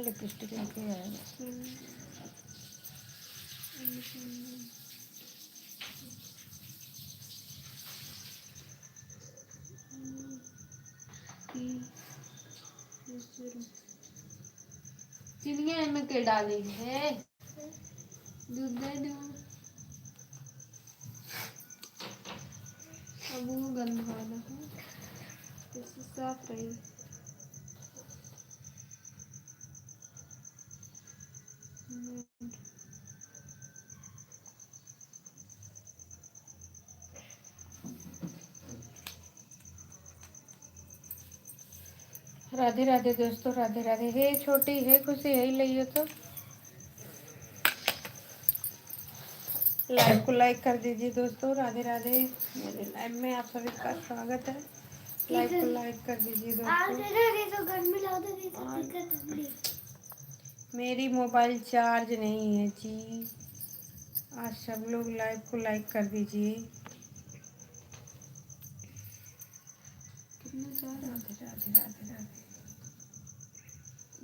Lipstick लेके आया। चिड़िया में के डाली है दूध दे दो। अब वो गंद वाला है इससे साफ रही। राधे राधे दोस्तों, राधे राधे। हे छोटी है खुशी यही लियो तो लाइव को लाइक कर दीजिए दोस्तों। राधे राधे। मेरे लाइव में आप सभी का स्वागत है। लाइव को लाइक कर दीजिए दोस्तों। मेरी मोबाइल चार्ज नहीं है जी। आज सब लोग लाइव को लाइक कर दीजिए। कितना चार्ज? राधे राधे राधे राधे।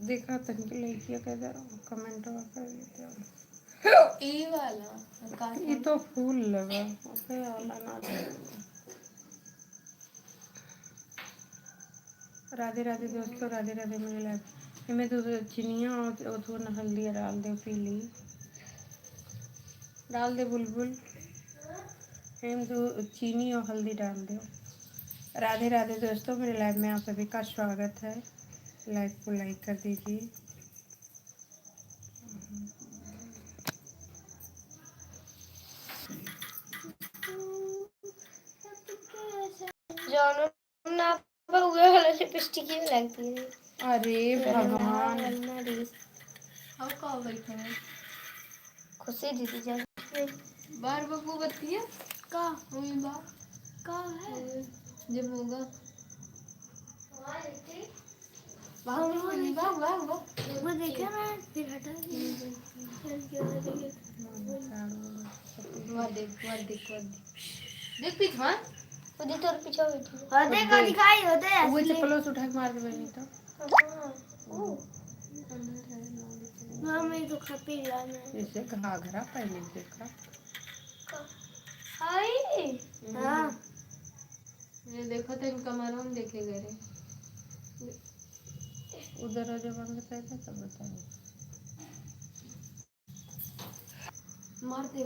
देखा तनिक लड़कियाँ कैसा कमेंट कर देते हो। ई वाला ये तो फूल लगा ओके वाला ना। राधे राधे दोस्तों, राधे राधे। मेरे लाइव इनमें तो चिनिया और थोड़ा हल्दी डाल दे पीली डाल दे बुलबुल। हम तो चीनी और हल्दी डाल दो। राधे राधे दोस्तों, मेरे लाइव में आप सभी का स्वागत है। लाइव को लाइक कर दीजिए। अरे भगवान खुशी दीदी जान बार बबू बतिया का हुई बा का है जब होगा वो देखा मैं फिर हटा दिया। देख पीछा वो दे तोर पीछे बैठी हां देखो दिखाई होते हैं वो चप्पलों से उठा के मार दे बनी तो हां मैं तो खपी लाना जैसे घाघरा पहले देखा हाय। हां ये देखो तो इनका मालूम देखे गए उधर जो बंद करते तब बताइए। मार दे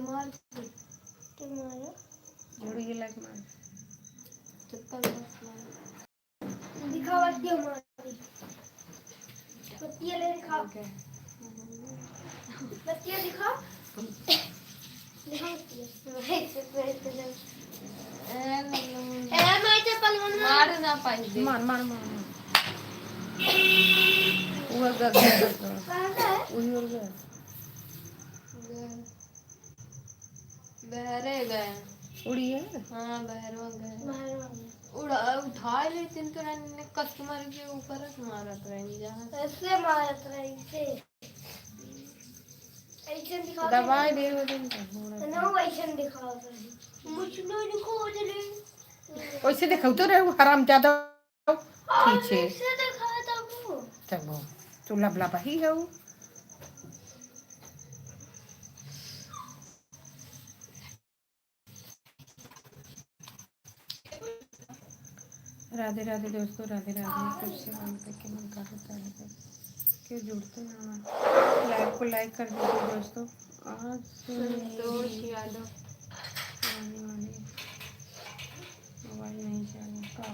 तो मारो जोड़ के लग मार चप्पल मार दिखावा क्यों मार बत्तियां ले दिखा बत्तियां दिखा मैं चप्पल मार ना पाई मार मार मार वो वही और गया बहरे गए उड़ी है। हाँ बहरवा गए उड़ा उठा लेते तो कस्टमर के ऊपर मारत रही जहाँ ऐसे मारत रही से ऐसे दिखा दवाई दे वो दिन ना वैसे दिखाओ मुझे नहीं दिखाओ जल्दी वैसे दिखाओ तो रे हराम ज्यादा पीछे ऐसे दिखाया था वो तब तू लबला ही है वो। राधे राधे दोस्तों, राधे राधे। फिर से बंद करके मन का होता है क्यों जुड़ते ना। लाइव को लाइक कर दीजिए दोस्तों। आज संतोष यादव मोबाइल नहीं चलेगा का